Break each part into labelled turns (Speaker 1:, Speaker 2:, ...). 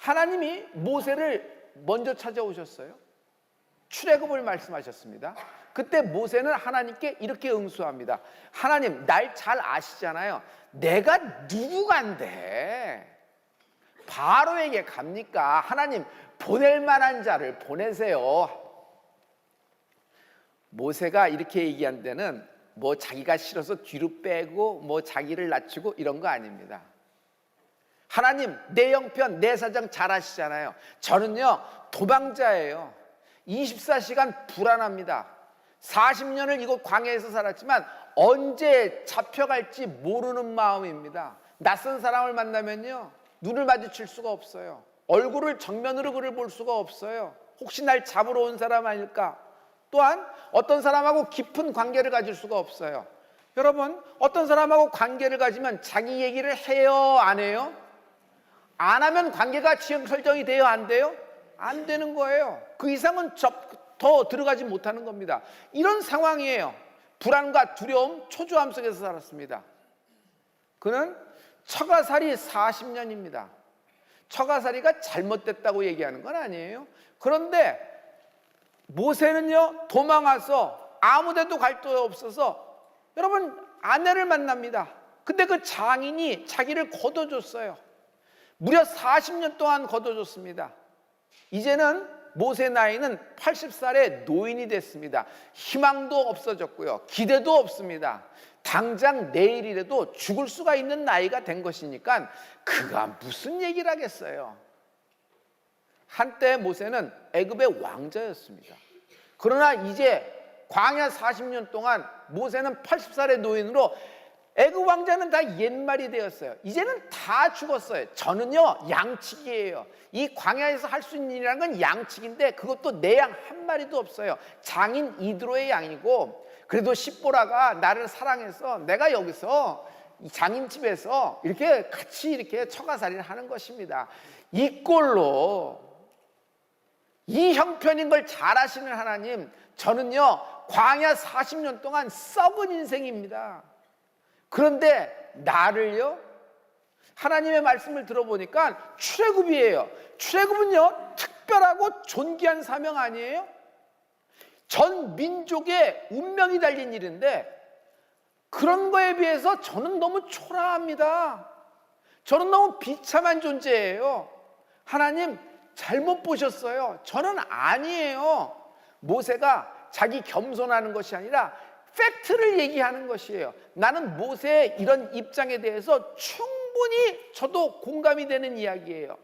Speaker 1: 하나님이 모세를 먼저 찾아오셨어요. 출애굽을 말씀하셨습니다. 그때 모세는 하나님께 이렇게 응수합니다. 하나님, 날 잘 아시잖아요. 내가 누구간데 바로에게 갑니까? 하나님, 보낼 만한 자를 보내세요. 모세가 이렇게 얘기한 데는 뭐 자기가 싫어서 뒤로 빼고 뭐 자기를 낮추고 이런 거 아닙니다. 하나님, 내 형편, 내 사정 잘 아시잖아요. 저는요, 도망자예요. 24시간 불안합니다. 40년을 이곳 광야에서 살았지만 언제 잡혀갈지 모르는 마음입니다. 낯선 사람을 만나면요, 눈을 마주칠 수가 없어요. 얼굴을 정면으로 그를 볼 수가 없어요. 혹시 날 잡으러 온 사람 아닐까? 또한 어떤 사람하고 깊은 관계를 가질 수가 없어요. 여러분, 어떤 사람하고 관계를 가지면 자기 얘기를 해요, 안 해요? 안 하면 관계가 지금 설정이 돼요, 안 돼요? 안 되는 거예요. 그 이상은 더 들어가지 못하는 겁니다. 이런 상황이에요. 불안과 두려움, 초조함 속에서 살았습니다. 그는 처가살이 40년입니다. 처가살이가 잘못됐다고 얘기하는 건 아니에요. 그런데 모세는요, 도망와서 아무데도 갈 데 없어서 여러분 아내를 만납니다. 근데 그 장인이 자기를 거둬줬어요. 무려 40년 동안 거둬줬습니다. 이제는 모세 나이는 80살의 노인이 됐습니다. 희망도 없어졌고요, 기대도 없습니다. 당장 내일이라도 죽을 수가 있는 나이가 된 것이니까 그가 무슨 얘기를 하겠어요. 한때 모세는 애굽의 왕자였습니다. 그러나 이제 광야 40년 동안 모세는 80살의 노인으로 애굽 왕자는 다 옛말이 되었어요. 이제는 다 죽었어요. 저는요, 양치기예요. 이 광야에서 할 수 있는 일이라는 건 양치기인데 그것도 내 양 한 마리도 없어요. 장인 이드로의 양이고, 그래도 십보라가 나를 사랑해서 내가 여기서 장인 집에서 이렇게 같이 이렇게 처가살이를 하는 것입니다. 이 꼴로 이 형편인 걸 잘 아시는 하나님, 저는요, 광야 40년 동안 썩은 인생입니다. 그런데 나를요, 하나님의 말씀을 들어보니까 출애굽이에요. 출애굽은요, 특별하고 존귀한 사명 아니에요? 전 민족의 운명이 달린 일인데 그런 거에 비해서 저는 너무 초라합니다. 저는 너무 비참한 존재예요. 하나님, 잘못 보셨어요. 저는 아니에요. 모세가 자기 겸손하는 것이 아니라 팩트를 얘기하는 것이에요. 나는 모세의 이런 입장에 대해서 충분히 저도 공감이 되는 이야기예요.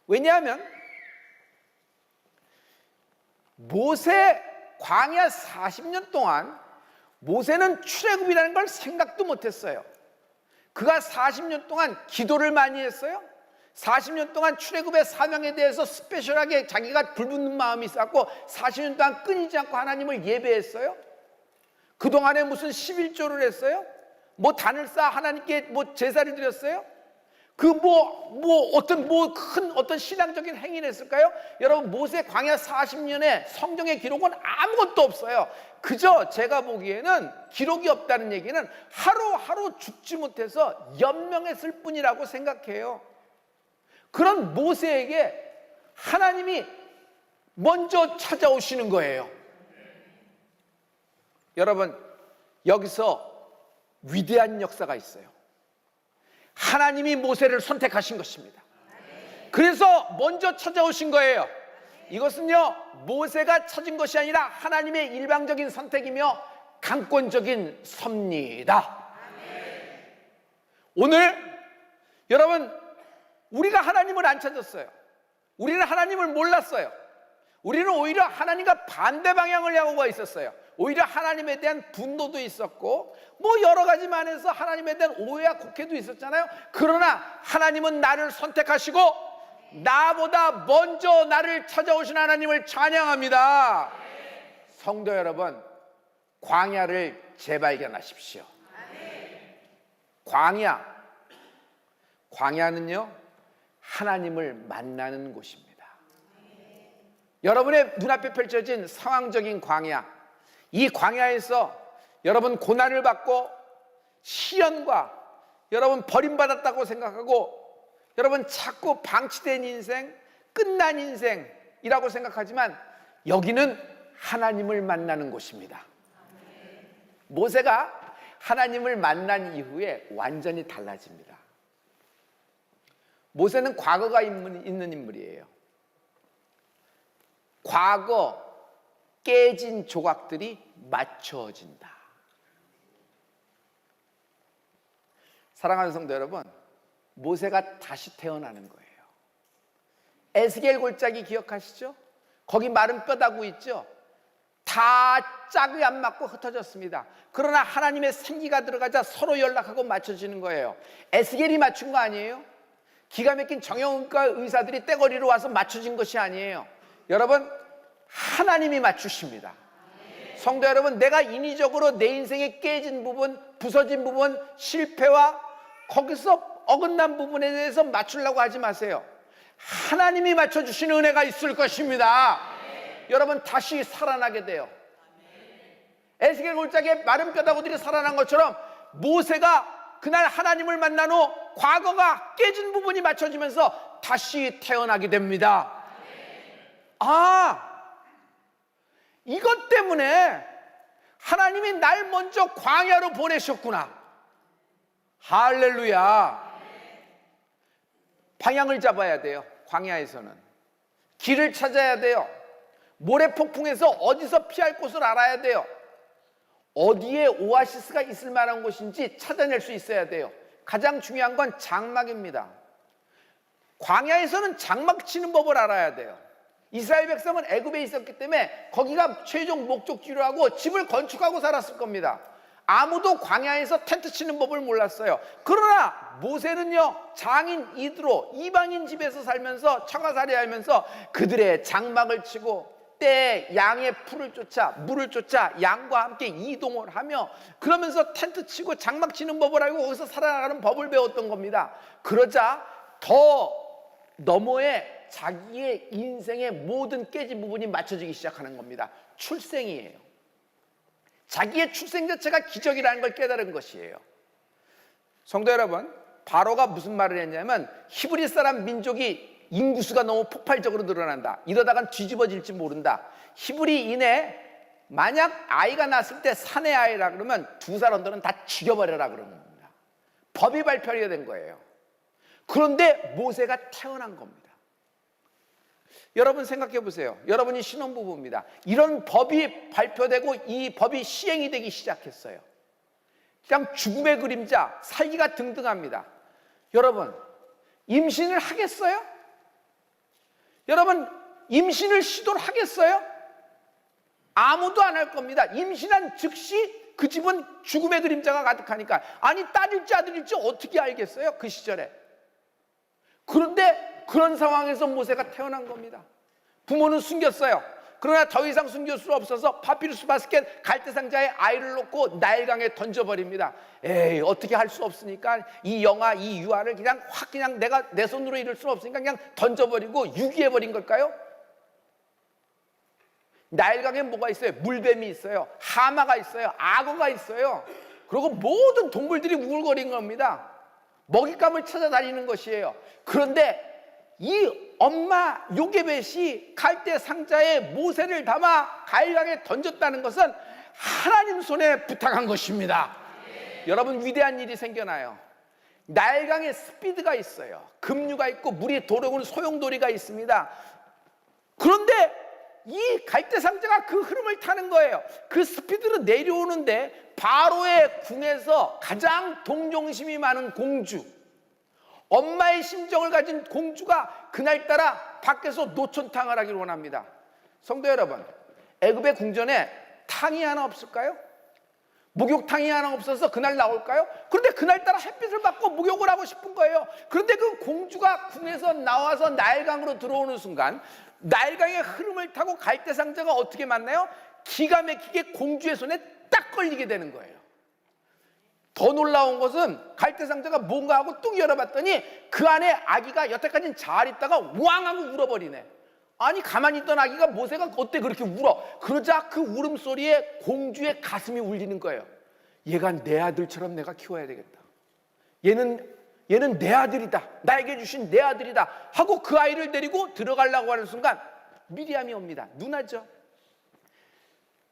Speaker 1: 왜냐하면 모세 광야 40년 동안 모세는 출애굽이라는 걸 생각도 못했어요. 그가 40년 동안 기도를 많이 했어요. 40년 동안 출애굽의 사명에 대해서 스페셜하게 자기가 불붙는 마음이 있었고 40년 동안 끊이지 않고 하나님을 예배했어요. 그동안에 무슨 11조를 했어요? 뭐 단을 쌓아 하나님께 뭐 제사를 드렸어요? 큰 어떤 신앙적인 행위를 했을까요? 여러분, 모세 광야 40년의 성경의 기록은 아무것도 없어요. 그저 제가 보기에는 기록이 없다는 얘기는 하루하루 죽지 못해서 연명했을 뿐이라고 생각해요. 그런 모세에게 하나님이 먼저 찾아오시는 거예요. 여러분, 여기서 위대한 역사가 있어요. 하나님이 모세를 선택하신 것입니다. 그래서 먼저 찾아오신 거예요. 이것은요, 모세가 찾은 것이 아니라 하나님의 일방적인 선택이며 강권적인 섭리이다. 오늘 여러분, 우리가 하나님을 안 찾았어요. 우리는 하나님을 몰랐어요. 우리는 오히려 하나님과 반대 방향을 향하고 있었어요. 오히려 하나님에 대한 분노도 있었고 뭐 여러 가지 면에서 하나님에 대한 오해와 곡해도 있었잖아요. 그러나 하나님은 나를 선택하시고 나보다 먼저 나를 찾아오신 하나님을 찬양합니다. 성도 여러분, 광야를 재발견하십시오. 광야는요, 하나님을 만나는 곳입니다. 여러분의 눈앞에 펼쳐진 상황적인 광야, 이 광야에서 여러분 고난을 받고 시련과 여러분 버림받았다고 생각하고 여러분 자꾸 방치된 인생, 끝난 인생이라고 생각하지만 여기는 하나님을 만나는 곳입니다. 모세가 하나님을 만난 이후에 완전히 달라집니다. 모세는 과거가 있는 인물이에요. 과거 깨진 조각들이 맞춰진다. 사랑하는 성도 여러분, 모세가 다시 태어나는 거예요. 에스겔 골짜기 기억하시죠? 거기 마른 뼈다구 있죠? 다 짝이 안 맞고 흩어졌습니다. 그러나 하나님의 생기가 들어가자 서로 연락하고 맞춰지는 거예요. 에스겔이 맞춘 거 아니에요? 기가 막힌 정형외과 의사들이 떼거리로 와서 맞춰진 것이 아니에요. 여러분, 하나님이 맞추십니다. 성도 여러분, 내가 인위적으로 내 인생에 깨진 부분, 부서진 부분, 실패와 거기서 어긋난 부분에 대해서 맞추려고 하지 마세요. 하나님이 맞춰주시는 은혜가 있을 것입니다. 여러분, 다시 살아나게 돼요. 에스겔 골짜기에 마른 뼈다구들이 살아난 것처럼 모세가 그날 하나님을 만난 후 과거가 깨진 부분이 맞춰지면서 다시 태어나게 됩니다. 이것 때문에 하나님이 날 먼저 광야로 보내셨구나. 할렐루야. 방향을 잡아야 돼요. 광야에서는 길을 찾아야 돼요. 모래폭풍에서 어디서 피할 곳을 알아야 돼요. 어디에 오아시스가 있을 만한 곳인지 찾아낼 수 있어야 돼요. 가장 중요한 건 장막입니다. 광야에서는 장막 치는 법을 알아야 돼요. 이스라엘 백성은 애굽에 있었기 때문에 거기가 최종 목적지로 하고 집을 건축하고 살았을 겁니다. 아무도 광야에서 텐트 치는 법을 몰랐어요. 그러나 모세는요, 장인 이드로 이방인 집에서 살면서 처가살이 하면서 그들의 장막을 치고 때에 양의 풀을 쫓아 물을 쫓아 양과 함께 이동을 하며 그러면서 텐트 치고 장막 치는 법을 알고 거기서 살아나가는 법을 배웠던 겁니다. 그러자 더 너머에 자기의 인생의 모든 깨진 부분이 맞춰지기 시작하는 겁니다. 출생이에요. 자기의 출생 자체가 기적이라는 걸 깨달은 것이에요. 성도 여러분, 바로가 무슨 말을 했냐면 히브리 사람 민족이 인구수가 너무 폭발적으로 늘어난다. 이러다간 뒤집어질지 모른다. 히브리인에 만약 아이가 낳았을 때 사내 아이라 그러면 두 사람들은 다 죽여버려라 그러는 겁니다. 법이 발표가 된 거예요. 그런데 모세가 태어난 겁니다. 여러분 생각해 보세요. 여러분이 신혼부부입니다. 이런 법이 발표되고 이 법이 시행이 되기 시작했어요. 그냥 죽음의 그림자, 살기가 등등합니다. 여러분, 임신을 하겠어요? 여러분, 임신을 시도를 하겠어요? 아무도 안 할 겁니다. 임신한 즉시 그 집은 죽음의 그림자가 가득하니까. 아니, 딸일지 아들일지 어떻게 알겠어요? 그 시절에. 그런데 그런 상황에서 모세가 태어난 겁니다. 부모는 숨겼어요. 그러나 더 이상 숨길 수 없어서 파피루스 바스켓 갈대상자에 아이를 놓고 나일강에 던져버립니다. 에이, 어떻게 할 수 없으니까 이 영아, 이 유아를 그냥 확 그냥 내가 내 손으로 이룰 수 없으니까 그냥 던져버리고 유기해버린 걸까요? 나일강에 뭐가 있어요? 물뱀이 있어요. 하마가 있어요. 악어가 있어요. 그리고 모든 동물들이 우글거린 겁니다. 먹잇감을 찾아다니는 것이에요. 그런데 이 엄마 요게벳이 갈대 상자에 모세를 담아 가일강에 던졌다는 것은 하나님 손에 부탁한 것입니다. 여러분, 위대한 일이 생겨나요. 나일강에 스피드가 있어요. 급류가 있고 물이 도려오는 소용돌이가 있습니다. 그런데 이 갈대 상자가 그 흐름을 타는 거예요. 그 스피드로 내려오는데 바로의 궁에서 가장 동정심이 많은 공주, 엄마의 심정을 가진 공주가 그날따라 밖에서 노천탕을 하기를 원합니다. 성도 여러분, 애굽의 궁전에 탕이 하나 없을까요? 목욕탕이 하나 없어서 그날 나올까요? 그런데 그날따라 햇빛을 받고 목욕을 하고 싶은 거예요. 그런데 그 공주가 궁에서 나와서 나일강으로 들어오는 순간 나일강의 흐름을 타고 갈대상자가 어떻게 만나요? 기가 막히게 공주의 손에 딱 걸리게 되는 거예요. 더 놀라운 것은 갈대상자가 뭔가 하고 뚝 열어봤더니 그 안에 아기가 여태까지는 잘 있다가 왕 하고 울어버리네. 아니, 가만히 있던 아기가 모세가 어때 그렇게 울어? 그러자 그 울음소리에 공주의 가슴이 울리는 거예요. 얘가 내 아들처럼 내가 키워야 되겠다. 얘는 얘는 내 아들이다, 나에게 주신 내 아들이다 하고 그 아이를 데리고 들어가려고 하는 순간 미리암이 옵니다. 누나죠.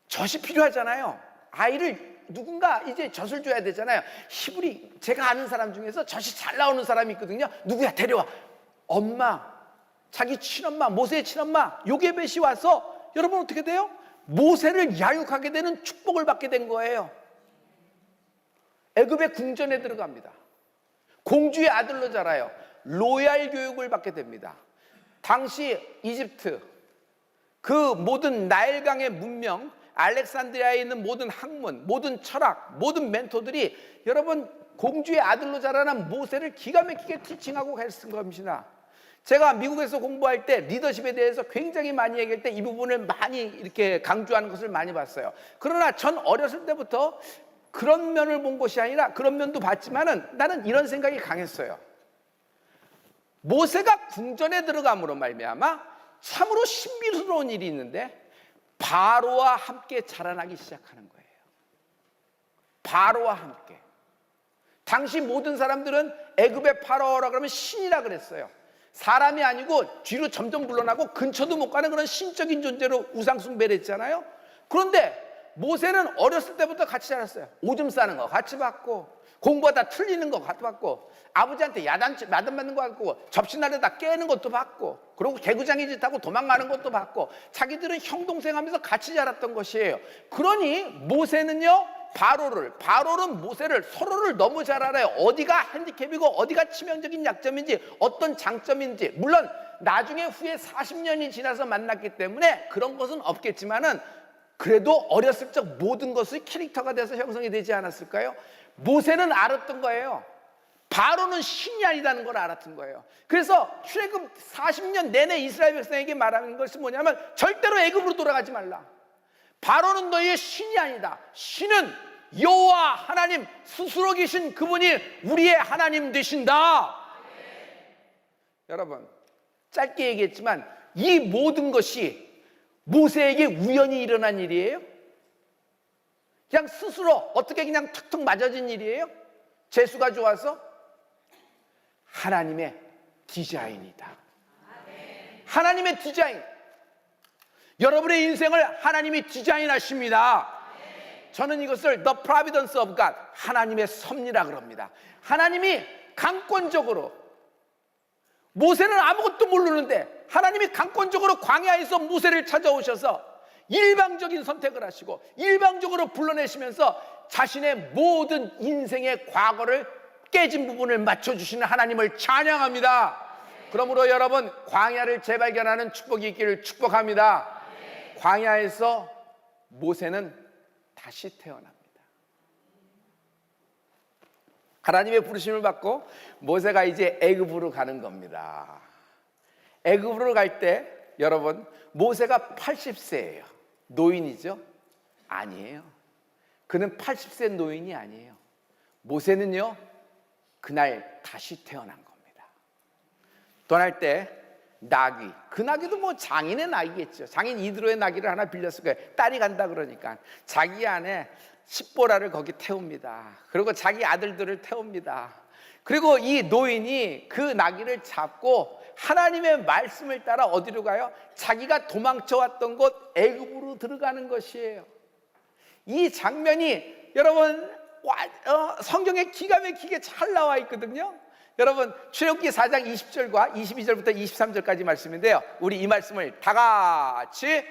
Speaker 1: 젖이 필요하잖아요. 아이를 누군가 이제 젖을 줘야 되잖아요. 히브리, 제가 아는 사람 중에서 젖이 잘 나오는 사람이 있거든요. 누구야, 데려와. 엄마, 자기 친엄마, 모세의 친엄마 요게벳이 와서 여러분 어떻게 돼요? 모세를 양육하게 되는 축복을 받게 된 거예요. 애굽의 궁전에 들어갑니다. 공주의 아들로 자라요. 로얄 교육을 받게 됩니다. 당시 이집트 그 모든 나일강의 문명, 알렉산드리아에 있는 모든 학문, 모든 철학, 모든 멘토들이 여러분 공주의 아들로 자라난 모세를 기가 막히게 티칭하고 했을 겁니다. 제가 미국에서 공부할 때 리더십에 대해서 굉장히 많이 얘기할 때 이 부분을 많이 이렇게 강조하는 것을 많이 봤어요. 그러나 전 어렸을 때부터 그런 면을 본 것이 아니라, 그런 면도 봤지만은 나는 이런 생각이 강했어요. 모세가 궁전에 들어감으로 말미암아 참으로 신비스러운 일이 있는데 바로와 함께 자라나기 시작하는 거예요. 바로와 함께. 당시 모든 사람들은 애굽의 파라오라 그러면 신이라 그랬어요. 사람이 아니고 뒤로 점점 물러나고 근처도 못 가는 그런 신적인 존재로 우상 숭배를 했잖아요. 그런데 모세는 어렸을 때부터 같이 자랐어요. 오줌 싸는 거 같이 받고, 공부하다 틀리는 거 같이 받고, 아버지한테 야단 맞는 거 받고, 접시날에다 깨는 것도 받고, 그리고 개구장이 짓하고 도망가는 것도 받고, 자기들은 형 동생 하면서 같이 자랐던 것이에요. 그러니 모세는요, 바로는 모세를, 서로를 너무 잘 알아요. 어디가 핸디캡이고 어디가 치명적인 약점인지, 어떤 장점인지. 물론 나중에 후에 40년이 지나서 만났기 때문에 그런 것은 없겠지만은 그래도 어렸을 적 모든 것이 캐릭터가 돼서 형성이 되지 않았을까요? 모세는 알았던 거예요. 바로는 신이 아니다는 걸 알았던 거예요. 그래서 출애굽 40년 내내 이스라엘 백성에게 말하는 것이 뭐냐면 절대로 애굽으로 돌아가지 말라. 바로는 너희의 신이 아니다. 신은 여호와 하나님 스스로 계신 그분이 우리의 하나님 되신다. 여러분, 짧게 얘기했지만 이 모든 것이 모세에게 우연히 일어난 일이에요? 그냥 스스로 어떻게 그냥 툭툭 맞아진 일이에요? 재수가 좋아서? 하나님의 디자인이다. 하나님의 디자인. 여러분의 인생을 하나님이 디자인하십니다. 저는 이것을 The Providence of God, 하나님의 섭리라 그럽니다. 하나님이 강권적으로, 모세는 아무것도 모르는데 하나님이 강권적으로 광야에서 모세를 찾아오셔서 일방적인 선택을 하시고 일방적으로 불러내시면서 자신의 모든 인생의 과거를, 깨진 부분을 맞춰주시는 하나님을 찬양합니다. 그러므로 여러분, 광야를 재발견하는 축복이 있기를 축복합니다. 광야에서 모세는 다시 태어납니다. 하나님의 부르심을 받고 모세가 이제 애굽으로 가는 겁니다. 애굽으로 갈 때 여러분, 모세가 80세예요. 노인이죠? 아니에요. 그는 80세 노인이 아니에요. 모세는요, 그날 다시 태어난 겁니다. 떠날 때 나귀, 그 나귀도 뭐 장인의 나귀겠죠. 장인 이드로의 나귀를 하나 빌렸을 거예요. 딸이 간다 그러니까 자기 안에 십보라를 거기 태웁니다. 그리고 자기 아들들을 태웁니다. 그리고 이 노인이 그 나귀를 잡고 하나님의 말씀을 따라 어디로 가요? 자기가 도망쳐왔던 곳 애굽으로 들어가는 것이에요. 이 장면이 여러분 성경에 기가 막히게 잘 나와 있거든요. 여러분, 출애굽기 4장 20절과 22절부터 23절까지 말씀인데요, 우리 이 말씀을 다 같이.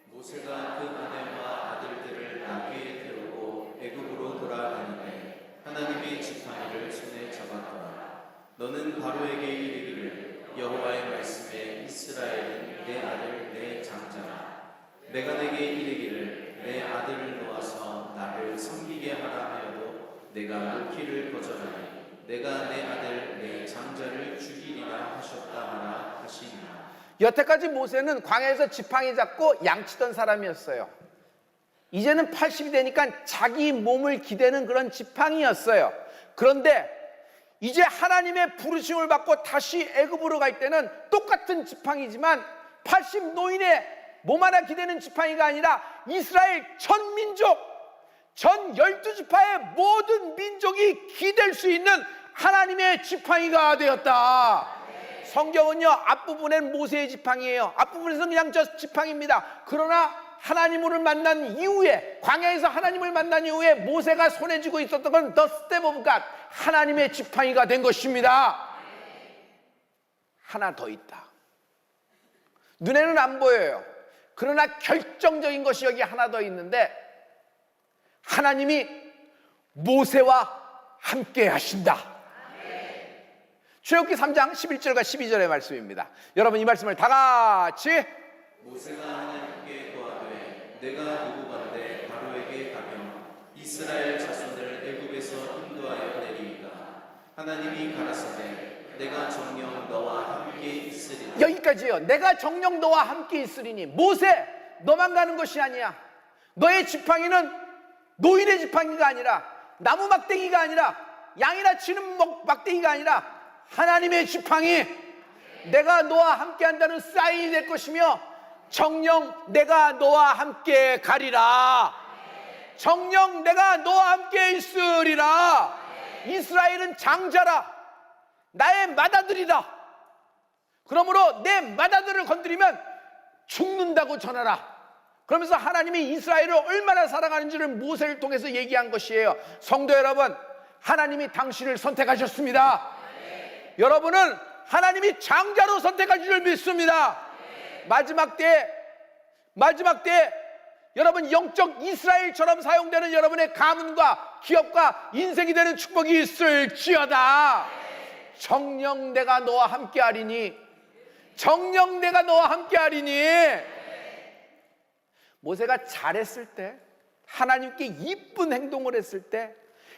Speaker 2: 모세가 그 아내와 아들들을 나귀에 태우고 애굽으로 돌아가니때 하나님의 지팡이를 손에 잡았더라. 너는 바로에게 이르기를, 여호와의 말씀에 이스라엘은 내 아들 내 장자라. 내가 내게 이르기를 내 아들을 놓아서 나를 섬기게 하라 하여도 내가 놓기를 거절하니 내가 내 아들 내 장자를 죽이리라 하셨다 하라 하시니라.
Speaker 1: 여태까지 모세는 광야에서 지팡이 잡고 양치던 사람이었어요. 이제는 80이 되니까 자기 몸을 기대는 그런 지팡이였어요. 그런데 이제 하나님의 부르심을 받고 다시 애굽으로 갈 때는 똑같은 지팡이지만 80 노인의 몸 하나 기대는 지팡이가 아니라 이스라엘 전 민족, 전 12지파의 모든 민족이 기댈 수 있는 하나님의 지팡이가 되었다. 성경은요, 앞부분엔 모세의 지팡이에요. 앞부분에서는 그냥 저 지팡이입니다. 그러나 하나님을 만난 이후에, 광야에서 하나님을 만난 이후에 모세가 손에 쥐고 있었던 건 The Step of God, 하나님의 지팡이가 된 것입니다. 하나 더 있다. 눈에는 안 보여요. 그러나 결정적인 것이 여기 하나 더 있는데, 하나님이 모세와 함께 하신다. 출애굽기 3장 11절과 12절의 말씀입니다. 여러분, 이 말씀을 다 같이.
Speaker 2: 모세가 하나님께 고하되 내가 누구건대 바로에게 가며 이스라엘 자손을 애굽에서 인도하여 내리이까. 하나님이 가라사대 내가 정녕 너와 함께 있으리니.
Speaker 1: 여기까지요. 내가 정녕 너와 함께 있으리니. 모세, 너만 가는 것이 아니야. 너의 지팡이는 노인의 지팡이가 아니라, 나무 막대기가 아니라, 양이나 치는 막대기가 아니라 하나님의 지팡이, 내가 너와 함께 한다는 사인이 될 것이며, 정녕 내가 너와 함께 가리라. 정녕 내가 너와 함께 있으리라. 이스라엘은 장자라. 나의 맏아들이다. 그러므로 내 맏아들을 건드리면 죽는다고 전하라. 그러면서 하나님이 이스라엘을 얼마나 사랑하는지를 모세를 통해서 얘기한 것이에요. 성도 여러분, 하나님이 당신을 선택하셨습니다. 여러분은 하나님이 장자로 선택하신 줄 믿습니다. 마지막 때 여러분, 영적 이스라엘처럼 사용되는 여러분의 가문과 기업과 인생이 되는 축복이 있을지어다. 정녕 내가 너와 함께하리니. 정녕 내가 너와 함께하리니. 모세가 잘했을 때, 하나님께 이쁜 행동을 했을 때,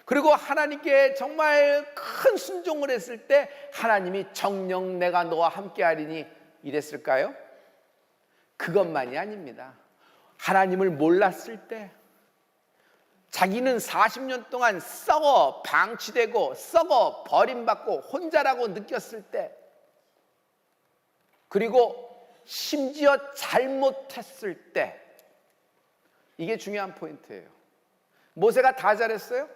Speaker 1: 그리고 하나님께 정말 큰 순종을 했을 때 하나님이 정녕 내가 너와 함께하리니 이랬을까요? 그것만이 아닙니다. 하나님을 몰랐을 때, 자기는 40년 동안 썩어 방치되고 썩어 버림받고 혼자라고 느꼈을 때, 그리고 심지어 잘못했을 때, 이게 중요한 포인트예요. 모세가 다 잘했어요?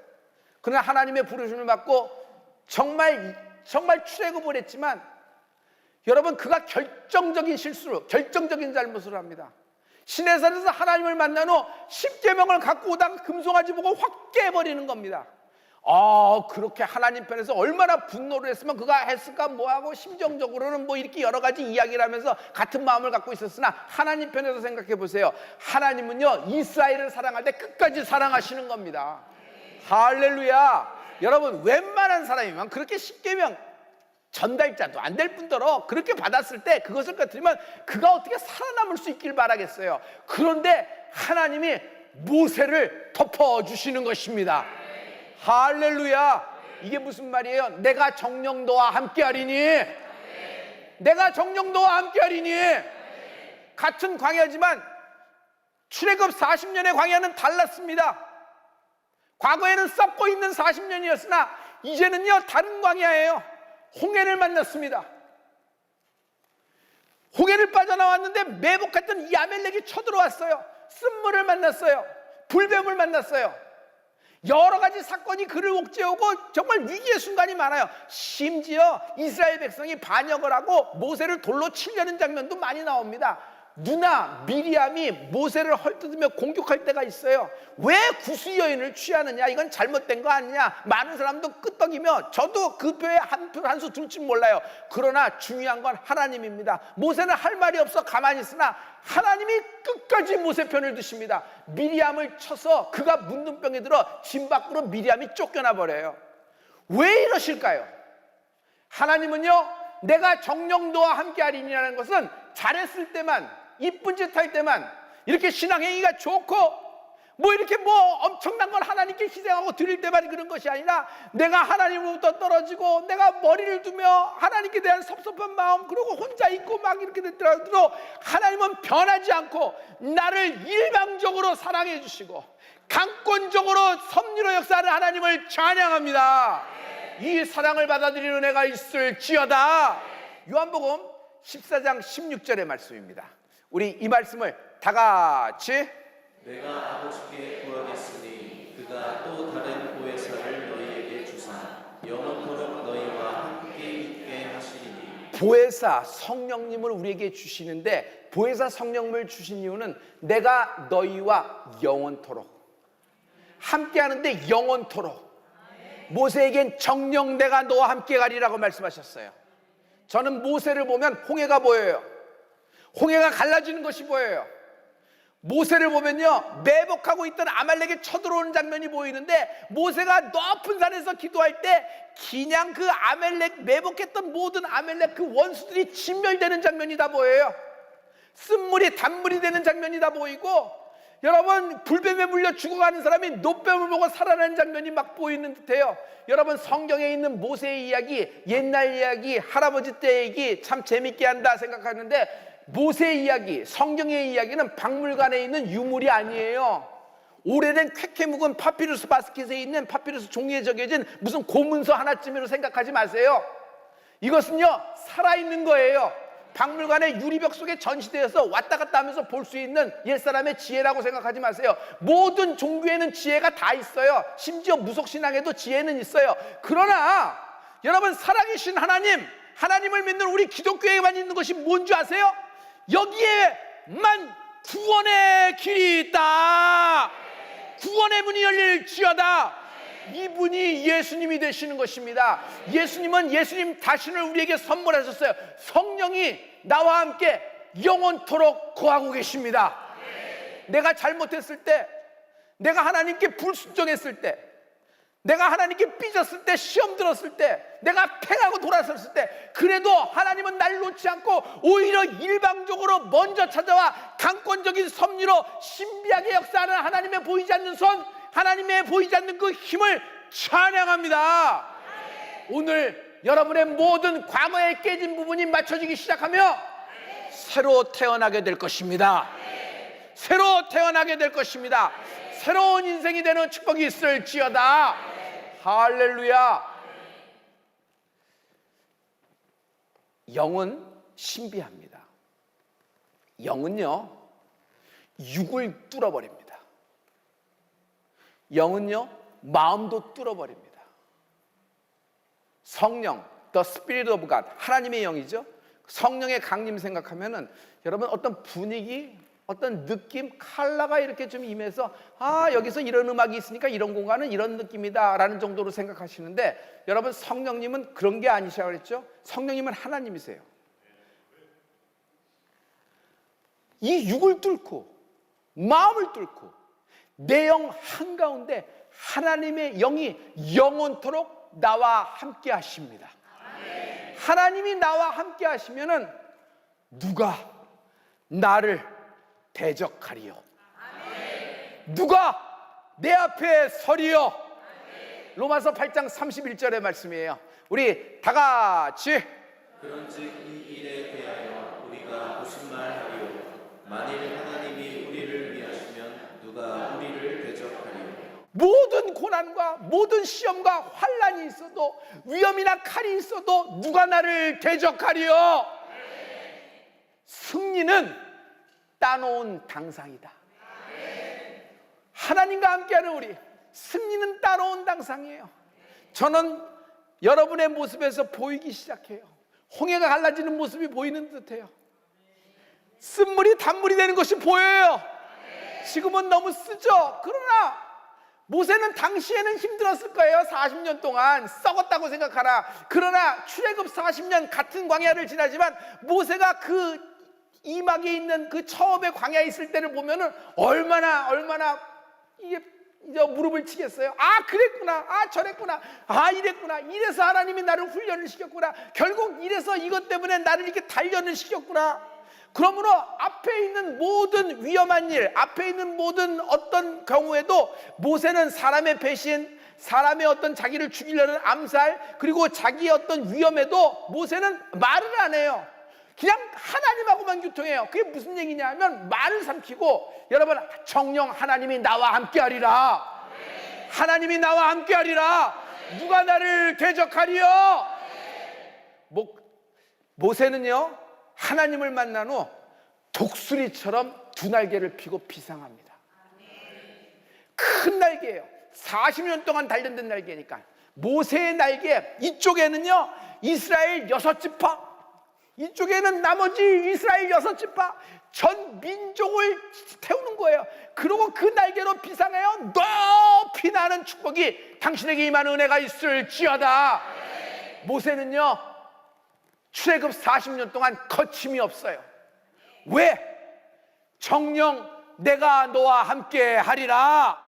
Speaker 1: 그러나 하나님의 부르심을 받고 정말 출애굽을 했지만, 여러분, 그가 결정적인 실수로, 결정적인 잘못을 합니다. 시내산에서 하나님을 만난 후 십계명을 갖고 오다가 금송아지 보고 확 깨버리는 겁니다. 그렇게 하나님 편에서 얼마나 분노를 했으면 그가 했을까, 뭐하고 심정적으로는 뭐 이렇게 여러 가지 이야기를 하면서 같은 마음을 갖고 있었으나, 하나님 편에서 생각해 보세요. 하나님은요, 이스라엘을 사랑할 때 끝까지 사랑하시는 겁니다. 할렐루야. 여러분, 웬만한 사람이면 그렇게 십계명 전달자도 안 될 뿐더러 그렇게 받았을 때 그것을 들으면 그가 어떻게 살아남을 수 있길 바라겠어요. 그런데 하나님이 모세를 덮어주시는 것입니다. 할렐루야. 이게 무슨 말이에요? 내가 정녕 너와 함께하리니. 내가 정녕 너와 함께하리니. 같은 광야지만 출애굽 40년의 광야는 달랐습니다. 과거에는 썩고 있는 40년이었으나 이제는요, 다른 광야예요. 홍해를 만났습니다. 홍해를 빠져나왔는데 매복했던 이 아멜렉이 쳐들어왔어요. 쓴물을 만났어요. 불뱀을 만났어요. 여러 가지 사건이 그를 옥죄오고 정말 위기의 순간이 많아요. 심지어 이스라엘 백성이 반역을 하고 모세를 돌로 치려는 장면도 많이 나옵니다. 누나 미리암이 모세를 헐뜯으며 공격할 때가 있어요. 왜 구수 여인을 취하느냐, 이건 잘못된 거 아니냐. 많은 사람도 끄떡이며 저도 그 표에 한 수 둘 줄 몰라요. 그러나 중요한 건 하나님입니다. 모세는 할 말이 없어 가만히 있으나 하나님이 끝까지 모세 편을 드십니다. 미리암을 쳐서 그가 문둥병에 들어 진 밖으로 미리암이 쫓겨나 버려요. 왜 이러실까요? 하나님은요, 내가 정녕 너와 함께하리니라는 것은 잘했을 때만, 이쁜 짓 할 때만, 이렇게 신앙행위가 좋고 뭐 이렇게 뭐 엄청난 걸 하나님께 희생하고 드릴 때만 그런 것이 아니라, 내가 하나님으로부터 떨어지고 내가 머리를 두며 하나님께 대한 섭섭한 마음, 그리고 혼자 있고 막 이렇게 됐더라도 하나님은 변하지 않고 나를 일방적으로 사랑해 주시고 강권적으로 섭리로 역사하는 하나님을 찬양합니다. 이 사랑을 받아들이는 은혜가 있을지어다. 요한복음 14장 16절의 말씀입니다. 우리 이 말씀을 다 같이.
Speaker 2: 내가 아버지께 구하겠으니 그가 또 다른 보혜사를 너희에게 주사 영원토록
Speaker 1: 보혜사 성령님을 우리에게 주시는데, 보혜사 성령님을 주신 이유는 내가 너희와 영원토록 함께하는데, 영원토록 모세에겐 정령 내가 너와 함께 가리라고 말씀하셨어요. 저는 모세를 보면 홍해가 보여요. 홍해가 갈라지는 것이 보여요. 모세를 보면요, 매복하고 있던 아말렉이 쳐들어오는 장면이 보이는데, 모세가 높은 산에서 기도할 때 그냥 그 아말렉, 매복했던 모든 아말렉 그 원수들이 진멸되는 장면이 다 보여요. 쓴물이 단물이 되는 장면이 다 보이고, 여러분 불뱀에 물려 죽어가는 사람이 노뱀을 보고 살아나는 장면이 막 보이는 듯해요. 여러분 성경에 있는 모세의 이야기, 옛날 이야기, 할아버지 때 얘기 참 재밌게 한다 생각하는데, 모세의 이야기, 성경의 이야기는 박물관에 있는 유물이 아니에요. 오래된 쾌쾌 묵은 파피루스 바스켓에 있는 파피루스 종이에 적여진 무슨 고문서 하나쯤으로 생각하지 마세요. 이것은요 살아있는 거예요. 박물관의 유리벽 속에 전시되어서 왔다 갔다 하면서 볼 수 있는 옛사람의 지혜라고 생각하지 마세요. 모든 종교에는 지혜가 다 있어요. 심지어 무속신앙에도 지혜는 있어요. 그러나 여러분 살아계신 하나님, 하나님을 믿는 우리 기독교에만 있는 것이 뭔지 아세요? 여기에만 구원의 길이 있다. 구원의 문이 열릴지어다. 이분이 예수님이 되시는 것입니다. 예수님은 예수님 자신을 우리에게 선물하셨어요. 성령이 나와 함께 영원토록 거하고 계십니다. 내가 잘못했을 때, 내가 하나님께 불순종했을 때, 내가 하나님께 삐졌을 때, 시험 들었을 때, 내가 패하고 돌아섰을 때, 그래도 하나님은 날 놓지 않고 오히려 일방적으로 먼저 찾아와 강권적인 섭리로 신비하게 역사하는 하나님의 보이지 않는 손, 하나님의 보이지 않는 그 힘을 찬양합니다. 오늘 여러분의 모든 과거에 깨진 부분이 맞춰지기 시작하며 새로 태어나게 될 것입니다. 새로 태어나게 될 것입니다. 새로운 인생이 되는 축복이 있을지어다. 할렐루야. 영은 신비합니다. 영은요 육을 뚫어버립니다. 영은요 마음도 뚫어버립니다. 성령, The Spirit of God, 하나님의 영이죠. 성령의 강림 생각하면은 여러분 어떤 분위기, 어떤 느낌, 컬러가 이렇게 좀 임해서 여기서 이런 음악이 있으니까 이런 공간은 이런 느낌이다 라는 정도로 생각하시는데, 여러분 성령님은 그런 게 아니시라고 그랬죠. 성령님은 하나님이세요. 이 육을 뚫고 마음을 뚫고 내 영 한가운데 하나님의 영이 영원토록 나와 함께 하십니다. 하나님이 나와 함께 하시면은 누가 나를 대적하리요? 누가 내 앞에 서리요? 로마서 8장 31절의 말씀이에요. 우리 다 같이
Speaker 2: 그런즉 이 일에 대하여 우리가 무슨 말하리요? 만일 하나님이 우리를 위하시면 누가 우리를 대적하리요?
Speaker 1: 모든 고난과 모든 시험과 환난이 있어도, 위험이나 칼이 있어도 누가 나를 대적하리요? 승리는 따놓은 당상이다. 하나님과 함께하는 우리, 승리는 따놓은 당상이에요. 저는 여러분의 모습에서 보이기 시작해요. 홍해가 갈라지는 모습이 보이는 듯해요. 쓴물이 단물이 되는 것이 보여요. 지금은 너무 쓰죠. 그러나 모세는 당시에는 힘들었을 거예요. 40년 동안 썩었다고 생각하나. 그러나 출애굽 40년 같은 광야를 지나지만 모세가 그 이막에 있는 그 처음에 광야에 있을 때를 보면은 얼마나 이게 무릎을 치겠어요. 그랬구나, 저랬구나, 이랬구나, 이래서 하나님이 나를 훈련을 시켰구나, 결국 이래서 이것 때문에 나를 이렇게 단련을 시켰구나. 그러므로 앞에 있는 모든 위험한 일, 앞에 있는 모든 어떤 경우에도 모세는 사람의 배신, 사람의 어떤 자기를 죽이려는 암살, 그리고 자기의 어떤 위험에도 모세는 말을 안 해요. 그냥 하나님하고만 교통해요. 그게 무슨 얘기냐 하면 말을 삼키고, 여러분 정령 하나님이 나와 함께하리라. 하나님이 나와 함께하리라. 누가 나를 대적하리요? 모세는요 하나님을 만난 후 독수리처럼 두 날개를 펴고 비상합니다. 큰 날개예요. 40년 동안 단련된 날개니까. 모세의 날개 이쪽에는요 이스라엘 6지파, 이쪽에는 나머지 이스라엘 6지파 전 민족을 태우는 거예요. 그리고 그 날개로 비상하여 높이 나는 축복이 당신에게 임하는 은혜가 있을지어다. 모세는요 출애굽 40년 동안 거침이 없어요. 왜? 정령 내가 너와 함께 하리라.